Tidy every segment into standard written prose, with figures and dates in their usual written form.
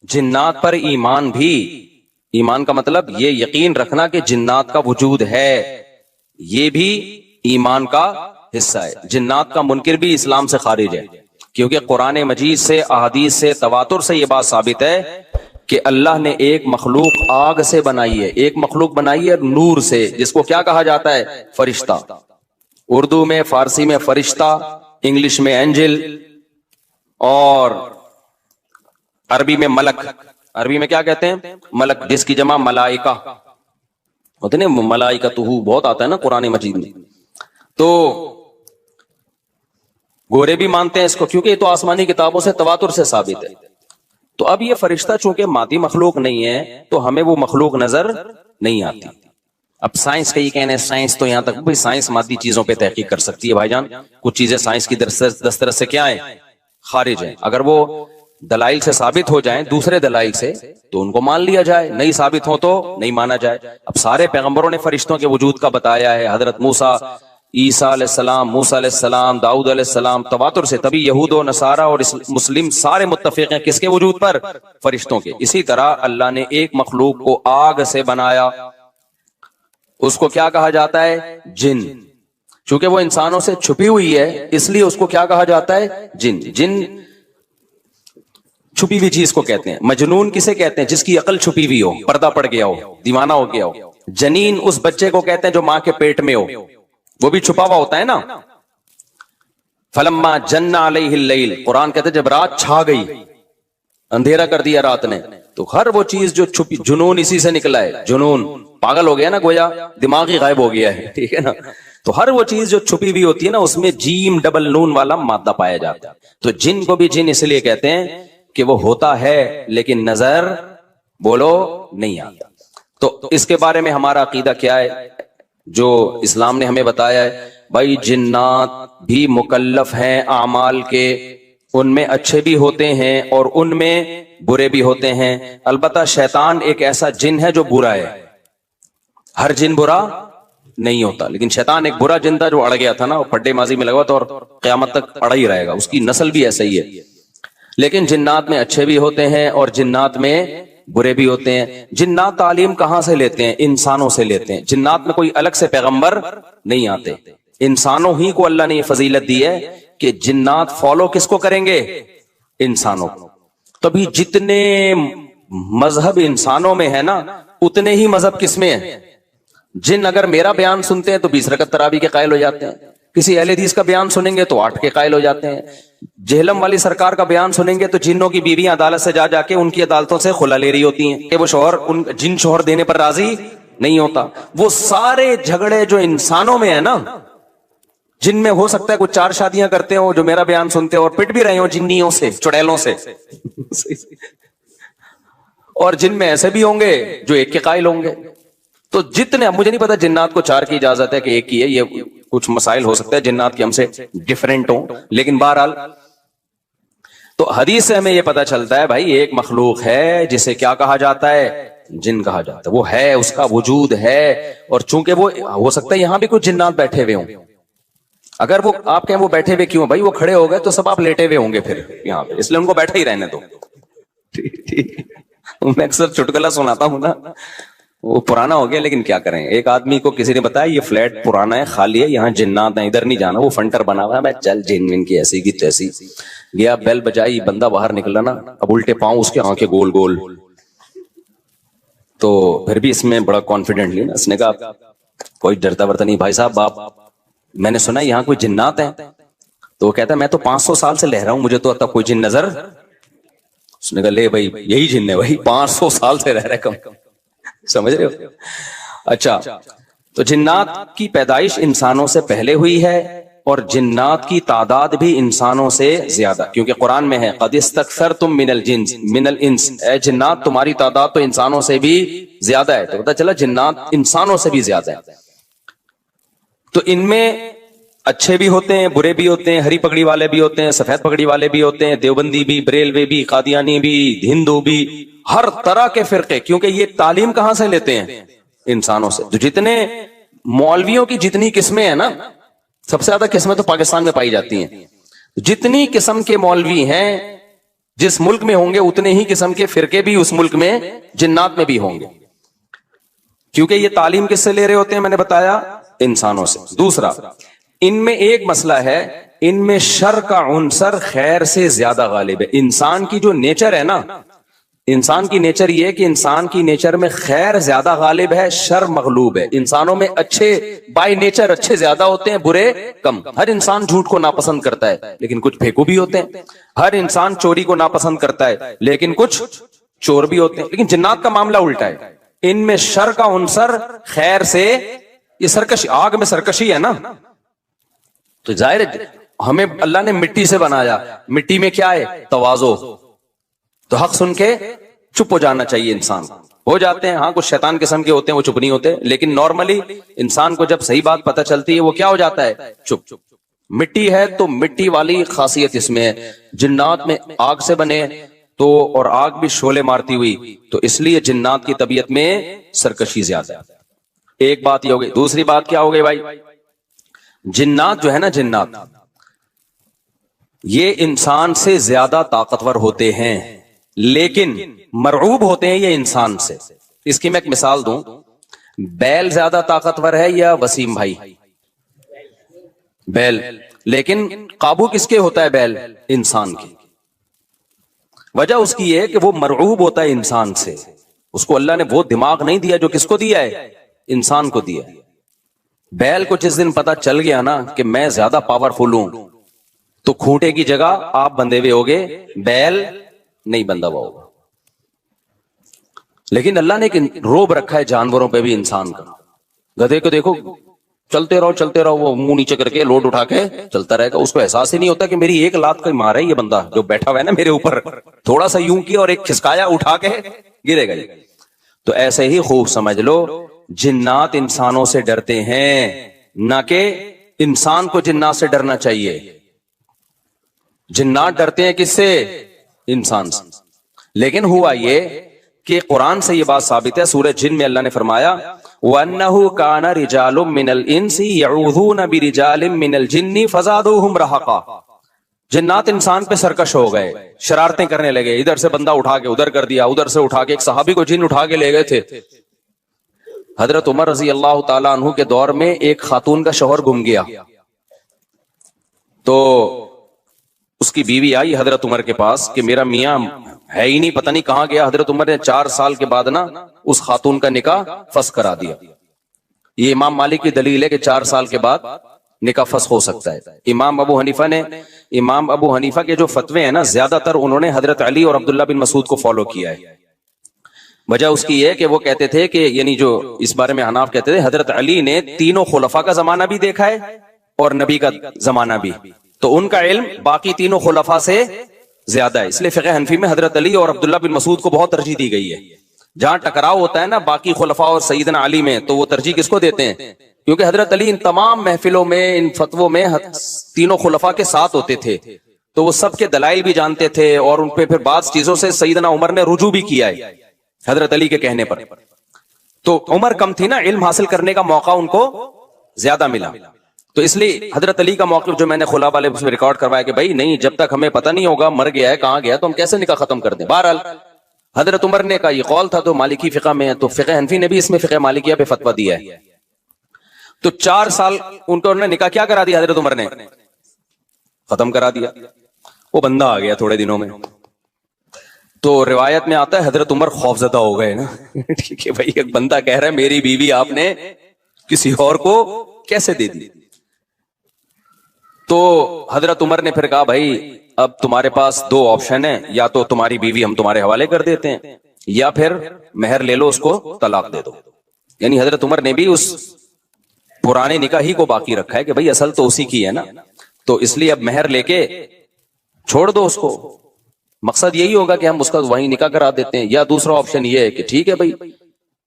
जिन्नात पर ईमान भी, ईमान का मतलब ये यकीन रखना कि जिन्नात का वजूद है, ये भी ईमान का हिस्सा है। जिन्नात का मुनकिर भी इस्लाम से खारिज है, क्योंकि कुरान मजीद से, अहादीस से, तवातुर से ये बात साबित है कि अल्लाह ने एक मखलूक आग से बनाई है, एक मखलूक बनाई है नूर से, जिसको क्या कहा जाता है? फरिश्ता। उर्दू में, फारसी में फरिश्ता, इंग्लिश में एंजल, और अरबी में मलक। अरबी में क्या कहते हैं? मलक, जिसकी जमा मलाइका होते ना, मलाइका तुहू बहुत आता है ना कुरान मजीद में। तो गोरे भी मानते हैं इसको, क्योंकि ये तो आसमानी किताबों से, तवातुर से साबित है। तो अब ये फरिश्ता चूंकि मादी मखलूक नहीं है, तो हमें वो मखलूक नजर नहीं आती। अब साइंस का ये कहना है, साइंस तो यहां तक भाई, साइंस मादी चीजों पे तहकीक कर सकती है भाईजान। कुछ चीजें साइंस की दस्तरस से क्या है? खारिज है। अगर वो दलाइल से साबित हो जाएं, दूसरे दलाइल से, तो उनको मान लिया जाए, नहीं साबित हो तो नहीं माना जाए। अब सारे पैगंबरों ने फरिश्तों के वजूद का बताया है। हजरत मूसा, ईसा अलैहिस्सलाम, मूसा अलैहिस्सलाम, दाऊद अलैहिस्सलाम, तवातुर से। तभी यहूद और नसारा और मुस्लिम सारे मुत्तफिक हैं किसके वजूद पर? फरिश्तों के। इसी तरह अल्लाह ने एक मखलूक को आग से बनाया, उसको क्या कहा जाता है? जिन। चूंकि वो इंसानों से छुपी हुई है, इसलिए उसको क्या कहा जाता है? जिन। जिन छुपी हुई चीज को कहते हैं। मजनून किसे कहते हैं? जिसकी अकल छुपी हुई हो, पर्दा पड़ गया हो, दीवाना हो गया हो। जनीन उस बच्चे को कहते हैं जो मां के पेट में हो, वो भी छुपा हुआ होता है ना। फलम्मा जन्ना अलैहिल लैल, कुरान कहते हैं जब रात छा गई, अंधेरा कर दिया रात ने, तो हर वो चीज जो छुपी, जुनून इसी से निकला है। जुनून, पागल हो गया ना, गोया दिमाग ही गायब हो गया है, ठीक है ना। तो हर वो चीज जो छुपी हुई होती है ना, उसमें जीम डबल नून वाला मादा पाया जाता है। तो जिन को भी जिन इसलिए कहते हैं कि वो होता है लेकिन नजर, बोलो, नहीं आता। तो इसके बारे में हमारा अकीदा क्या है, जो इस्लाम ने हमें बताया है? भाई जिन्नात भी मुकल्लफ हैं आमाल के, उनमें अच्छे भी होते हैं और उनमें बुरे भी होते हैं। अलबत्ता शैतान एक ऐसा जिन है जो बुरा है। हर जिन बुरा नहीं होता, लेकिन शैतान एक बुरा जिन था जो अड़ गया था ना, फड्डे माजी में लगा था और क़यामत तक अड़ा ही रहेगा। उसकी नस्ल भी ऐसा ही है। लेकिन जिन्नात में अच्छे भी होते हैं और जिन्नात में बुरे भी होते हैं। जिन्नात तालीम कहां से लेते हैं? इंसानों से लेते हैं। जिन्नात में कोई अलग से पैगंबर नहीं आते, इंसानों ही को अल्लाह ने ये फजीलत दी है कि जिन्नात फॉलो किसको करेंगे? इंसानों को। तभी जितने मजहब इंसानों में है ना, उतने ही मजहब किसमें है? जिन अगर मेरा बयान सुनते हैं तो 20 रकत तरावी के कायल हो जाते हैं। किसी अहले हदीस का बयान सुनेंगे तो 8 के कायल हो जाते हैं। जेहलम वाली सरकार का बयान सुनेंगे तो जिन्नों की बीवियां अदालत से जा जाके उनकी अदालतों से खुला ले रही होती हैं कि वो शोहर, उन जिन शोहर देने पर राजी नहीं होता। वो सारे झगड़े जो इंसानों में है ना, जिनमें हो सकता है कुछ 4 शादियां करते हो जो मेरा बयान सुनते हो और पिट भी रहे हो जिन्नियों से, चुड़ैलों से और जिनमें ऐसे भी होंगे जो 1 के कायल होंगे। तो जितने, अब मुझे नहीं पता जिन्नात को 4 की इजाजत है कि 1 की है, ये कुछ मसाइल हो सकता है जिन्नात की हमसे डिफरेंट हो, लेकिन बहरहाल तो हदीस से हमें यह पता चलता है भाई एक मखलूक है जिसे क्या कहा जाता है? जिन कहा जाता है। वो है, उसका वजूद है। और चूंकि वो हो सकता है यहां भी कुछ जिन्नात बैठे हुए हों। अगर वो आप कहें वो बैठे हुए क्यों भाई, वो खड़े हो गए तो सब आप लेटे हुए होंगे फिर यहां पे, इसलिए उनको बैठे ही रहने दो। ठीक, मैं अक्सर चुटकुला सुनाता हूं ना, वो पुराना हो गया लेकिन क्या करें। एक आदमी को किसी ने बताया ये फ्लैट पुराना है, खाली है, यहाँ जिन्नात है, इधर नहीं जाना, वो फंटर बना हुआ है। मैं चल जिन विन की ऐसी की तैसी गया, बेल बजाई, बंदा बाहर निकला ना, अब उल्टे पांव उसके आंखें गोल गोल। तो फिर भी इसमें बड़ा कॉन्फिडेंट नहीं ना, उसने कहा कोई डरता वरता नहीं भाई साहब, आप मैंने सुना यहाँ कोई जिन्नात है। तो वो कहता है मैं तो 500 साल से रह रहा हूं, मुझे तो अब तक कोई जिन नजर। उसने कहा ले भाई यही जिन है भाई, 500 साल से रह रहे कम, समझ रहे हो? अच्छा, तो जिन्नात की पैदाइश इंसानों से पहले हुई है और जिन्नात की तादाद भी इंसानों से ज्यादा, क्योंकि कुरान में है क़द इस्तक्सरतुम मिनल इंस, ए जिन्नात तुम्हारी तादाद तो इंसानों से भी ज्यादा है। तो पता चला जिन्नात इंसानों से भी ज्यादा है। तो इनमें अच्छे भी होते हैं, बुरे भी होते हैं, हरी पगड़ी वाले भी होते हैं, सफेद पगड़ी वाले भी होते हैं, देवबंदी भी, बरेलवी भी, कादियानी भी, हिंदू भी, हर तरह के फिरके। क्योंकि ये तालीम कहां से लेते हैं? इंसानों से। तो जितने मौलवियों की जितनी किस्में हैं ना, सबसे ज्यादा किस्में तो पाकिस्तान में पाई जाती हैं। जितनी किस्म के मौलवी हैं जिस मुल्क में होंगे उतने ही किस्म के फिरके भी उस मुल्क में जिन्नात में भी होंगे, क्योंकि ये तालीम किससे ले रहे होते हैं, मैंने बताया इंसानों से। दूसरा, इनमें एक मसला है, इनमें शर का उनसर खैर से ज्यादा गालिब है। इंसान की जो नेचर है ना, इंसान की नेचर ये है कि इंसान की नेचर में खैर ज्यादा गालिब है, शर मगलूब है। इंसानों में अच्छे बाय नेचर अच्छे ज्यादा होते हैं, बुरे कम। हर इंसान झूठ को नापसंद करता है, लेकिन कुछ फेंकू भी होते हैं। हर इंसान चोरी को नापसंद करता है, लेकिन कुछ चोर भी होते हैं। लेकिन जिन्नात का मामला उल्टा है, इनमें शर का उनसर खैर से, ये सरकशी, आग में सरकशी है ना, तो जाहिर है हमें अल्लाह ने मिट्टी से बनाया, मिट्टी में क्या है, तवाज़ो। तो हक सुन के चुप हो जाना चाहिए इंसान। हो जाते हैं, हाँ, कुछ शैतान किस्म के होते हैं, वो चुप नहीं होते, लेकिन नॉर्मली इंसान को जब सही बात पता चलती है वो क्या हो जाता है, चुप। मिट्टी है तो मिट्टी वाली खासियत इसमें है। जिन्नात में आग से बने तो, और आग भी शोले मारती हुई, तो इसलिए जिन्नात की तबीयत में सरकशी ज्यादा है। एक बात ये हो गई। दूसरी बात क्या हो गई भाई, जिन्नात जो है ना, जिन्नात ये इंसान से ज्यादा ताकतवर होते हैं, लेकिन मरऊब होते हैं ये इंसान से। इसकी मैं एक मिसाल दूं, बैल ज्यादा ताकतवर है या वसीम भाई? बैल। लेकिन काबू किसके होता है बैल? इंसान की। वजह उसकी है कि वो मरऊब होता है इंसान से। उसको अल्लाह ने वो दिमाग नहीं दिया जो किसको दिया है, इंसान को दिया है। बैल को जिस दिन पता चल गया ना कि मैं ज्यादा पावरफुल हूं, तो खूंटे की जगह आप बंधे हुए होगे, बैल नहीं बंधा हुआ होगा। लेकिन अल्लाह ने एक रोब रखा है जानवरों पे भी इंसान का। गधे को देखो, चलते रहो, वो मुंह नीचे करके लोड उठा के चलता रहेगा। उसको एहसास ही नहीं होता कि मेरी एक लात कोई मारा है ये बंदा जो बैठा हुआ है ना मेरे ऊपर, थोड़ा सा यूं किया और एक खिसकाया, उठा के गिरेगा। तो ऐसे ही खूब समझ लो, जिन्नात इंसानों से डरते हैं, ना कि इंसान को जिन्नात से डरना चाहिए। जिन्नात डरते हैं किससे? इंसान से। लेकिन हुआ ये कि कुरान से ये बात साबित है, सूरह जिन में अल्लाह ने फरमाया, वन्नहु काना रिजालुम मिनल इंसी यऊज़ूना बिरिजालिम मिनल जिन्नी फज़ादूहुम रहक़ा। जिन्नात इंसान पे सरकश हो गए, शरारतें करने लगे, इधर से बंदा उठा के उधर कर दिया, उधर से उठा के। एक सहाबी को जिन उठा के ले गए थे। हजरत उमर रजी अल्लाह ताला अन्हु के दौर में एक खातून का शौहर गुम गया, तो उसकी बीवी आई हजरत उमर के पास कि मेरा मियां है ही नहीं, पता नहीं कहां गया। हजरत उमर ने 4 साल के बाद ना उस खातून का निकाह फस करा दिया। ये इमाम मालिक की दलील है कि 4 साल के बाद निकाह फस हो सकता है। इमाम अबू हनीफा के जो फतवे हैं ना, ज्यादातर उन्होंने हजरत अली और अब्दुल्ला बिन मसूद को फॉलो किया है। वजह उसकी है कि वो कहते थे कि, यानी जो इस बारे में हनाफ कहते थे, हजरत अली ने तीनों खुलफा का जमाना भी देखा है और नबी का जमाना भी, तो उनका इल्म बाकी तीनों खुलफा से ज्यादा है। इसलिए फिक़ह हनफी में हजरत अली और अब्दुल्ला बिन मसूद को बहुत तरजीह दी गई है। जहां टकराव होता है ना बाकी खुलफा और सईदना अली में, तो वो तरजीह किसको देते हैं? क्योंकि हजरत अली इन तमाम महफिलों में, इन फतवों में तीनों खुलफा के साथ होते थे, तो वो सबके दलाइल भी जानते थे, और उन पे फिर बाद चीजों से सईदना उमर ने रुजू भी किया है हजरत अली के कहने पर। तो उमर कम थी ना, इल्म हासिल करने का मौका उनको ज्यादा मिला। तो इसलिए हजरत अली का मौक़िफ़ जो मैंने खुला वाले उसमें रिकॉर्ड करवाया कि भाई नहीं, जब तक हमें पता नहीं होगा मर गया है कहां गया, तो हम कैसे निकाह खत्म कर दें। बहरहाल हजरत उमर ने का ये कौल था, तो मालिकी फिक़ह में है, तो फिक़ह हनफी ने भी इसमें फिक़ह मालिकिया पे फतवा दिया है। तो 4 साल उनको निकाह क्या करा दिया हजरत उमर ने? खत्म करा दिया। वो बंदा आ गया थोड़े दिनों में, तो रिवायत में आता है हजरत उमर खौफजदा हो गए ना। ठीक है भाई, एक बंदा कह रहा है मेरी बीवी आपने किसी और को कैसे दे दी? तो हजरत उमर ने फिर कहा, भाई अब तुम्हारे पास 2 ऑप्शन है, या तो तुम्हारी बीवी हम तुम्हारे हवाले कर देते हैं, या फिर मेहर ले लो, उसको तलाक दे दो। यानी हजरत उमर ने भी उस पुराने निकाह ही को बाकी रखा है कि भाई असल तो उसी की है ना, तो इसलिए अब मेहर लेके छोड़ दो उसको। मकसद यही होगा कि हम उसका वहीं निकाह करा देते हैं। या दूसरा ऑप्शन ये है कि ठीक है भाई,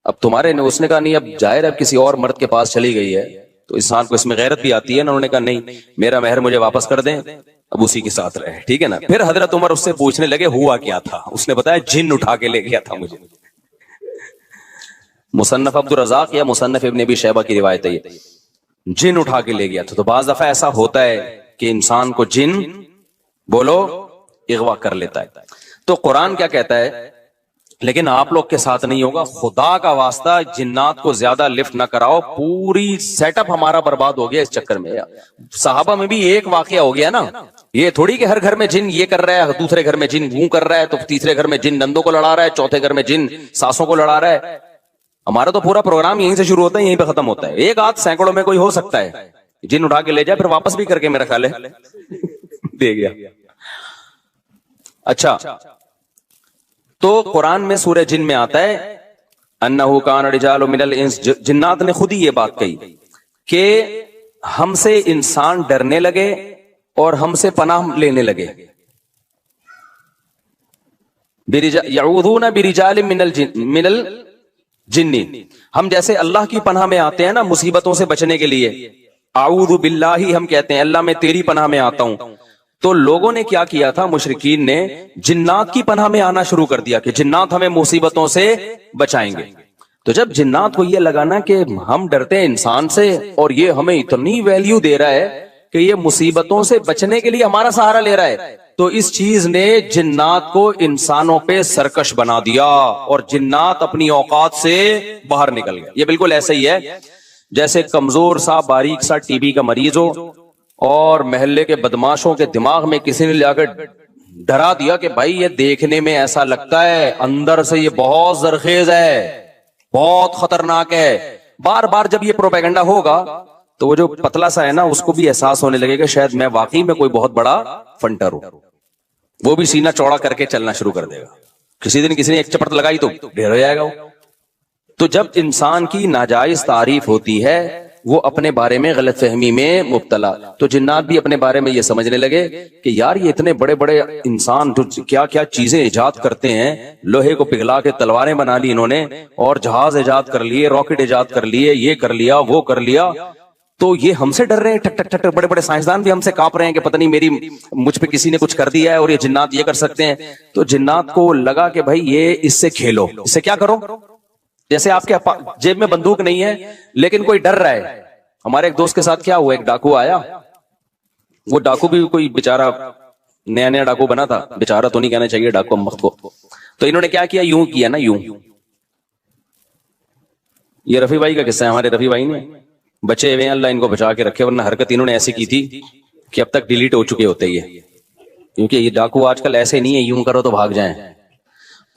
अब तुम्हारे ने, उसने कहा नहीं, अब जाहिर है किसी और मर्द के पास चली गई है, तो इंसान को इसमें गैरत भी आती है ना। उन्होंने कहा नहीं, मेरा मेहर मुझे वापस कर दें, अब उसी के साथ रहे, ठीक है ना। फिर हजरत उमर उससे पूछने लगे हुआ क्या था। उसने बताया जिन उठा के ले गया था मुझे। मुसन्नफ अब्दुल रज़ाक या मुसन्नफ इब्न अबी शैबा की रिवायत है, जिन उठा के ले गया था। तो बाज दफा ऐसा होता है कि इंसान को जिन बोलो इगवा कर लेता है। तो कुरान क्या कहता है, लेकिन आप लोग के साथ नहीं होगा, खुदा का वास्ता जिन्नात को ज्यादा लिफ्ट ना कराओ, पूरी सेटअप हमारा बर्बाद हो गया इस चक्कर में। साहबा में भी एक वाकया हो गया ना, ये थोड़ी कि हर घर में जिन ये कर रहा है, दूसरे घर में जिन वो कर रहा है, तो तीसरे घर में जिन नंदों को लड़ा रहा है, चौथे घर में जिन सासों को लड़ा रहा है। हमारा तो पूरा प्रोग्राम यहीं से शुरू होता है, यहीं पे खत्म होता है। एक आध सैकड़ों में कोई हो सकता है जिन उठा के ले जाए, फिर वापस भी करके मेरा ख्याल है दे गया। अच्छा, तो कुरान में सूरह जिन में आता है अन्नहु कान रिजालुम मिनल इंस, जिन्नात ने खुद ही ये बात कही कि हमसे इंसान डरने लगे और हमसे पनाह लेने लगे। यऊदूना बिरिजालिम मिनल जिन्नी, हम जैसे अल्लाह की पनाह में आते हैं ना मुसीबतों से बचने के लिए, आऊदु बिल्लाही हम कहते हैं, अल्लाह मैं तेरी पनाह में आता हूं। तो लोगों ने क्या किया था, मुशरिकीन ने जिन्नात की पनाह में आना शुरू कर दिया कि जिन्नात हमें मुसीबतों से बचाएंगे। तो जब जिन्नात को यह लगा ना कि हम डरते हैं इंसान से और ये हमें इतनी वैल्यू दे रहा है कि ये मुसीबतों से बचने के लिए हमारा सहारा ले रहा है, तो इस चीज ने जिन्नात को इंसानों पे सरकश बना दिया और जिन्नात अपनी औकात से बाहर निकल गए। ये बिल्कुल ऐसे ही है जैसे कमजोर सा बारीक सा टीबी का मरीज हो और मोहल्ले के बदमाशों के दिमाग में किसी ने जाकर डरा दिया कि भाई ये देखने में ऐसा लगता है, अंदर से ये बहुत जरखेज है, बहुत खतरनाक है। बार बार जब ये प्रोपेगेंडा होगा तो वो जो पतला सा है ना उसको भी एहसास होने लगेगा शायद मैं वाकई में कोई बहुत बड़ा फंटर हूं, वो भी सीना चौड़ा करके चलना शुरू कर देगा। किसी दिन किसी ने एक चपट लगाई तो ढेर हो जाएगा वो। तो जब इंसान की नाजायज तारीफ होती है वो अपने बारे में गलतफहमी में मुब्तला, तो जिन्नात भी अपने बारे में ये समझने लगे कि यार ये इतने बड़े बड़े इंसान जो क्या क्या चीजें इजाद करते हैं, लोहे को पिघला के तलवारें बना ली इन्होंने और जहाज इजाद कर लिए, रॉकेट इजाद कर लिए, ये कर लिया वो कर लिया, तो ये हमसे डर रहे हैं। ठक ठक ठक ठक, बड़े बड़े साइंसदान भी हमसे कांप रहे हैं कि पता नहीं मुझ पे किसी ने कुछ कर दिया है और ये जिन्नात ये कर सकते हैं। तो जिन्नात को लगा कि भाई ये इससे खेलो, इससे क्या करो, जैसे आपके जेब में बंदूक नहीं है लेकिन कोई डर रहा है। हमारे एक दोस्त के साथ क्या हुआ, एक डाकू आया, वो डाकू भी कोई बेचारा नया नया डाकू बना था, बेचारा तो नहीं कहना चाहिए डाकू अम्मत को। तो इन्होंने क्या किया, यूं किया ना, यूं, ये रफी भाई का किस्सा है, हमारे रफी भाई ने बचे हुए अल्लाह इनको बचा के रखे, वरना हरकत इन्होंने ऐसी की थी कि अब तक डिलीट हो चुके होते ही है, क्योंकि ये डाकू आजकल ऐसे नहीं है यूं करो तो भाग जाएं।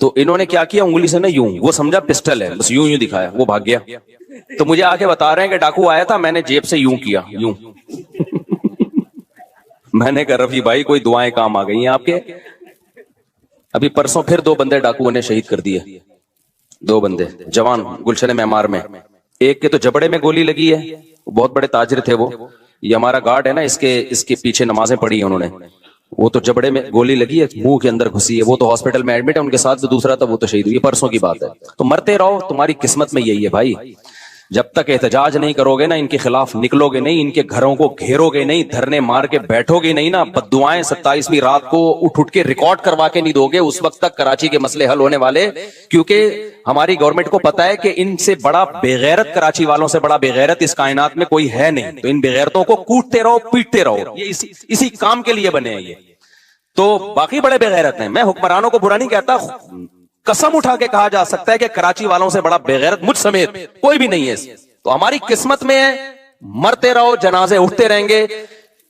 तो इन्होंने क्या किया, उंगली से ना यूं, वो समझा पिस्टल है, बस यूं यूं दिखाया, वो भाग गया। तो मुझे आके बता रहे हैं कि डाकू आया था, मैंने जेब से यूं किया, यूं मैंने कहा रफी भाई कोई दुआएं काम आ गई हैं आपके। अभी परसों फिर 2 बंदे डाकुओं ने शहीद कर दिए, 2 बंदे जवान गुलशन मेमार में। एक के तो जबड़े में गोली लगी है, बहुत बड़े ताजिर थे वो, ये हमारा गार्ड है ना, इसके पीछे नमाजें पढ़ी है उन्होंने, वो तो जबड़े में गोली लगी है, मुंह के अंदर घुसी है, वो तो हॉस्पिटल में एडमिट है, उनके साथ जो दूसरा था वो तो शहीद हुई, परसों की बात है। तो मरते रहो, तुम्हारी किस्मत में यही है भाई। जब तक एहतजाज नहीं करोगे ना, इनके खिलाफ निकलोगे नहीं, इनके घरों को घेरोगे नहीं, धरने मार के बैठोगे नहीं ना, बद्दुआएं 27वीं रात को उठ के रिकॉर्ड करवा के नहीं दोगे, उस वक्त तक कराची के मसले हल होने वाले। क्योंकि हमारी गवर्नमेंट को पता है कि इनसे बड़ा बेगैरत, कराची वालों से बड़ा बेगैरत इस कायनात में कोई है नहीं। तो इन बेगैरतों को कूटते रहो, पीटते रहो, ये इसी काम के लिए बने हैं ये। तो बाकी बड़े बेगैरत हैं, मैं हुक्मरानों को बुरा नहीं कहता, कसम उठा के कहा जा सकता है कि कराची वालों से बड़ा बेगैरत मुझ समेत कोई भी नहीं है। तो हमारी किस्मत में है, मरते रहो, जनाजे उठते रहेंगे।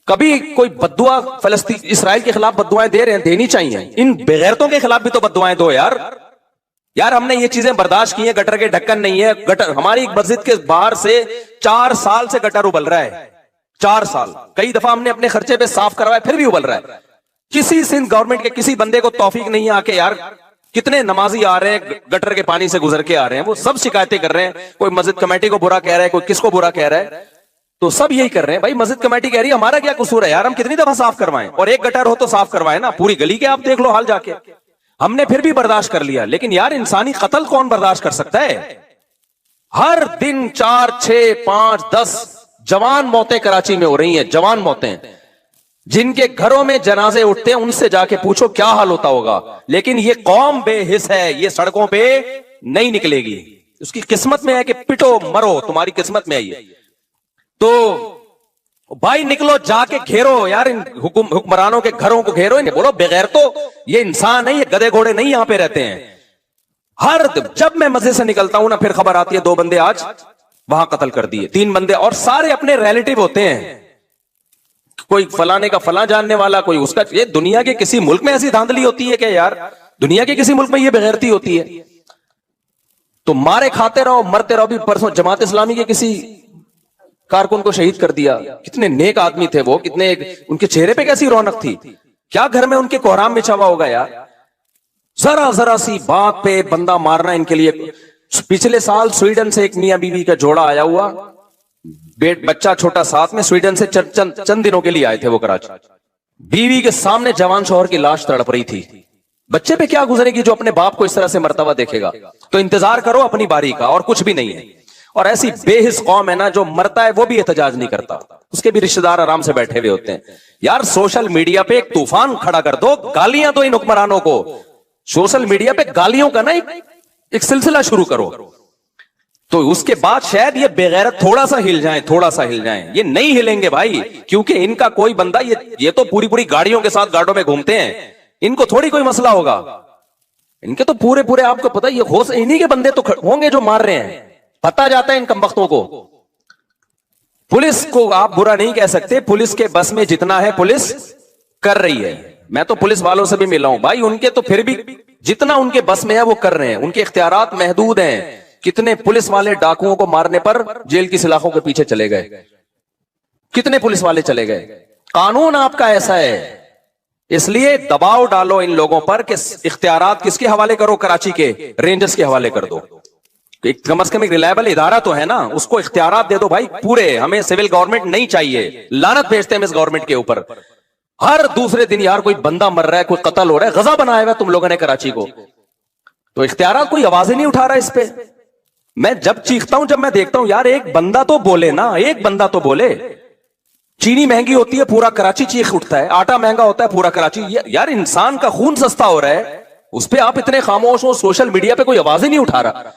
कभी कोई बद्दुआ फलस्तीन इसराइल के खिलाफ बद्दुआएं दे रहे हैं, देनी चाहिए। इन बेगैरतों के खिलाफ भी तो बद्दुआएं दो यार। हमने ये चीजें बर्दाश्त की है, गटर के ढक्कन नहीं है, गटर हमारी मस्जिद के बाहर से 4 साल से गटर उबल रहा है, 4 साल, कई दफा हमने अपने खर्चे पे साफ करवाया फिर भी उबल रहा है। किसी सिंध गवर्नमेंट के किसी बंदे को तौफीक नहीं आके, यार कितने नमाजी आ रहे हैं गटर के पानी से गुजर के आ रहे हैं, वो सब शिकायतें कर रहे हैं, कोई मस्जिद कमेटी को बुरा कह रहा है, कोई किसको बुरा कह रहा है, तो सब यही कर रहे हैं। भाई मस्जिद कमेटी कह रही है हमारा क्या कसूर है यार, हम कितनी दफा साफ करवाएं, और एक गटर हो तो साफ करवाएं ना, पूरी गली के आप देख लो हाल जाके। हमने फिर भी बर्दाश्त कर लिया, लेकिन यार इंसानी कत्ल कौन बर्दाश्त कर सकता है। हर दिन 4, 6, 5, 10 जवान मौतें कराची में हो रही हैं, जवान मौतें। जिनके घरों में जनाजे उठते हैं उनसे जाके पूछो क्या हाल होता होगा। लेकिन ये कौम बेहिस है, ये सड़कों पे नहीं निकलेगी, उसकी किस्मत में है कि पिटो मरो, तुम्हारी किस्मत में है ये। तो भाई निकलो, जाके घेरो यार इन हुक्मरानों के घरों को घेरो, इन्हें बोलो बगैर तो ये इंसान है, ये गधे घोड़े नहीं यहां पे रहते हैं। जब मैं मस्जिद से निकलता हूं ना, फिर खबर आती है 2 बंदे आज वहां कत्ल कर दिए, 3 बंदे, और सारे अपने रिलेटिव होते हैं, कोई फलाने का फला जानने वाला, कोई उसका। ये दुनिया के किसी मुल्क में ऐसी धांधली होती है क्या यार? दुनिया के किसी मुल्क में ये बेगैरती होती है? तो मारे खाते रहो, मरते रहो। भी परसों जमात इस्लामी के किसी कारकुन को शहीद कर दिया। कितने नेक आदमी थे वो, कितने उनके चेहरे पे कैसी रौनक थी, क्या घर में उनके कोहराम बिछा हुआ होगा यार। जरा जरा सी बात पे बंदा मारना इनके लिए। पिछले साल स्वीडन से एक मियां बीवी का जोड़ा आया हुआ, बच्चा छोटा साथ में, स्वीडन से चंद दिनों के लिए आए थे वो कराची। बीवी के सामने जवान शौहर की लाश तड़प रही थी। बच्चे पे क्या गुजरेगी जो अपने बाप को इस तरह से मरता हुआ देखेगा? तो इंतजार करो अपनी बारी का, और कुछ भी नहीं है। और ऐसी बेहिस कौम है ना, जो मरता है वो भी एहतजाज नहीं करता, उसके भी रिश्तेदार आराम से बैठे हुए होते हैं। यार सोशल मीडिया पे एक तूफान खड़ा कर दो, गालियां दो इन हुक्मरानों को। सोशल मीडिया पे गालियों का ना एक सिलसिला शुरू करो, तो उसके बाद शायद ये बेगैरत थोड़ा सा हिल जाएं, थोड़ा सा हिल जाएं। ये नहीं हिलेंगे भाई, क्योंकि इनका कोई बंदा, ये तो पूरी पूरी गाड़ियों के साथ गाड़ों में घूमते हैं, इनको थोड़ी कोई मसला होगा। इनके तो पूरे पूरे, आपको पता ये होश, इन्हीं के बंदे तो होंगे जो मार रहे हैं, पता जाता है इन कमबख्तों को। पुलिस को आप बुरा नहीं कह सकते, पुलिस के बस में जितना है पुलिस कर रही है। मैं तो पुलिस वालों से भी मिला हूं भाई, उनके तो फिर भी जितना उनके बस में है वो कर रहे हैं, उनके इख्तियारात महदूद हैं। कितने पुलिस वाले डाकुओं को मारने पर जेल की सलाखों के पीछे चले गए, कितने पुलिस वाले चले गए। कानून आपका ऐसा है, इसलिए दबाव डालो इन लोगों पर कि इख्तियारात किसके हवाले करो, कराची के रेंजर्स के हवाले कर दो। कम से कम एक रिलायबल इदारा तो है ना, उसको इख्तियारात दे दो भाई पूरे। हमें सिविल गवर्नमेंट नहीं चाहिए, लानत भेजते हैं इस गवर्नमेंट के ऊपर। हर दूसरे दिन यार कोई बंदा मर रहा है, कोई कत्ल हो रहा है, गजा बनाया हुआ तुम लोगों ने कराची को, तो इख्तियारात कोई आवाज ही नहीं उठा रहा इस पे। मैं जब चीखता हूं, जब मैं देखता हूं यार एक बंदा तो बोले ना, एक बंदा तो बोले। चीनी महंगी होती है, पूरा कराची चीख उठता है, आटा महंगा होता है, पूरा कराची। यार इंसान का खून सस्ता हो रहा है, उस पर आप इतने खामोश हो, सोशल मीडिया पे कोई आवाज ही नहीं उठा रहा।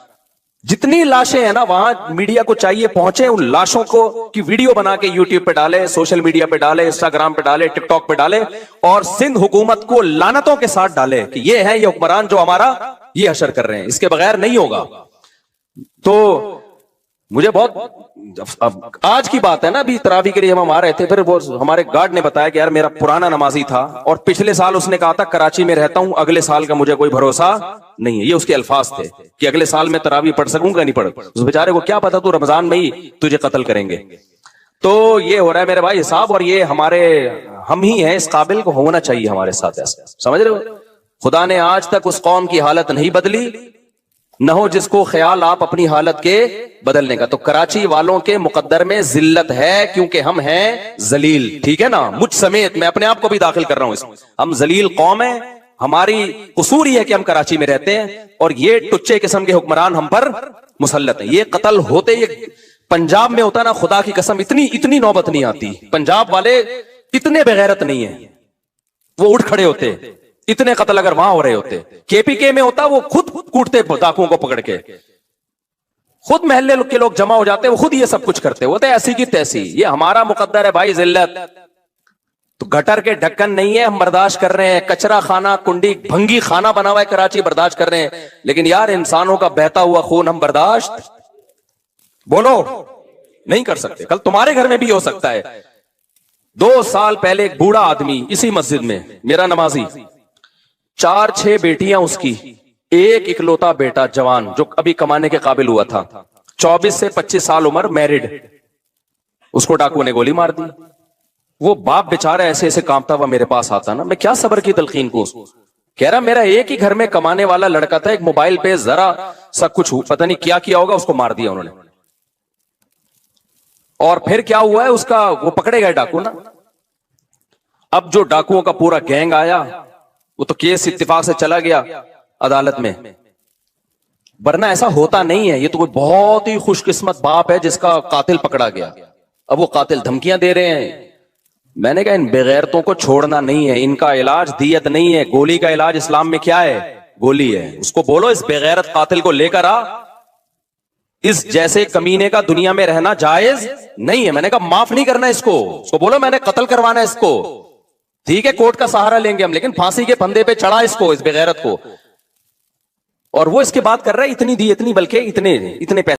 जितनी लाशें हैं ना, वहां मीडिया को चाहिए पहुंचे, उन लाशों को की वीडियो बना के यूट्यूब पे डाले, सोशल मीडिया पे डाले, इंस्टाग्राम पे डाले, टिकटॉक पे डाले, और सिंध हुकूमत को लानतों के साथ डाले कि ये है ये हुक्मरान जो हमारा ये हशर कर रहे हैं, इसके बगैर नहीं होगा। तो मुझे बहुत, आज की बात है ना, अभी तरावी के लिए हम आ रहे थे, फिर वो हमारे गार्ड ने बताया कि यार मेरा पुराना नमाजी था और पिछले साल उसने कहा था कराची में रहता हूं, अगले साल का मुझे कोई भरोसा नहीं है। ये उसके अल्फाज थे कि अगले साल में तरावी पढ़ सकूंगा नहीं पढ़। उस बेचारे को क्या पता तू रमजान में ही तुझे कत्ल करेंगे। तो ये हो रहा है मेरे भाई हिसाब, और ये हम ही हैं, इस काबिल को होना चाहिए हमारे साथ ऐसा, समझ रहे हो। खुदा ने आज तक उस कौम की हालत नहीं बदली, न हो जिसको ख्याल आप अपनी हालत के बदलने का। तो कराची वालों के मुकद्दर में जिल्लत है, क्योंकि हम हैं जलील, ठीक है ना, मुझ समेत, मैं अपने आप को भी दाखिल कर रहा हूं इसमें। हम जलील कौम है, हमारी कसूर ही है कि हम कराची में रहते हैं, और ये टुच्चे किस्म के हुक्मरान हम पर मुसल्लत है। ये कत्ल होते, ये पंजाब में होता ना, खुदा की कसम इतनी नौबत नहीं आती। पंजाब वाले इतने बेगैरत नहीं है, वो उठ खड़े होते। इतने कत्ल अगर वहां हो रहे होते, केपीके में होता, वो खुद कूटते डाकुओं को पकड़ के, खुद महल्ले के लोग जमा हो जाते, वो खुद ये सब कुछ करते होते, ऐसी की तैसी। ये हमारा मुकद्दर है भाई, जिल्लत। तो गटर के ढक्कन नहीं है, हम बर्दाश्त कर रहे हैं। कचरा खाना, कुंडी भंगी खाना बना हुआ है कराची, बर्दाश्त कर रहे हैं। लेकिन यार इंसानों का बहता हुआ खून हम बर्दाश्त, बोलो, नहीं कर सकते। कल तुम्हारे घर में भी हो सकता है। 2 साल पहले एक बूढ़ा आदमी इसी मस्जिद में, मेरा नमाजी, 4-6 बेटियां उसकी, एक इकलौता बेटा जवान जो अभी कमाने के काबिल हुआ था, 24 से 25 साल उम्र, मैरिड, उसको डाकू ने गोली मार दी। वो बाप बेचारा ऐसे ऐसे कांपता हुआ मेरे पास आता ना, मैं क्या सब्र की तलकीन को उसको कह रहा, मेरा एक ही घर में कमाने वाला लड़का था, एक मोबाइल पे जरा सब कुछ पता नहीं क्या किया होगा, उसको मार दिया उन्होंने। और फिर क्या हुआ है उसका, वो पकड़े गए डाकू ना। अब जो डाकुओं का पूरा गैंग आया, वो तो केस इत्तेफाक से चला गया अदालत में, वरना ऐसा होता नहीं है। ये तो कोई बहुत ही खुशकिस्मत बाप है जिसका कातिल पकड़ा गया। अब वो कातिल धमकियां दे रहे हैं। मैंने कहा इन बेगैरतों को छोड़ना नहीं है, इनका इलाज दियत नहीं है। गोली का इलाज इस्लाम में क्या है? गोली है। उसको बोलो इस बेगैरत कातिल को लेकर आ, इस जैसे कमीने का दुनिया में रहना जायज नहीं है। मैंने कहा माफ नहीं करना इसको बोलो मैंने कत्ल करवाना है इसको। ठीक है कोर्ट का सहारा लेंगे हम, लेकिन फांसी के फंदे पे चढ़ा इसको, इस बेगैरत को। और वो इसके बात कर रहा है इतनी दी, इतनी बल्कि इतने पैसे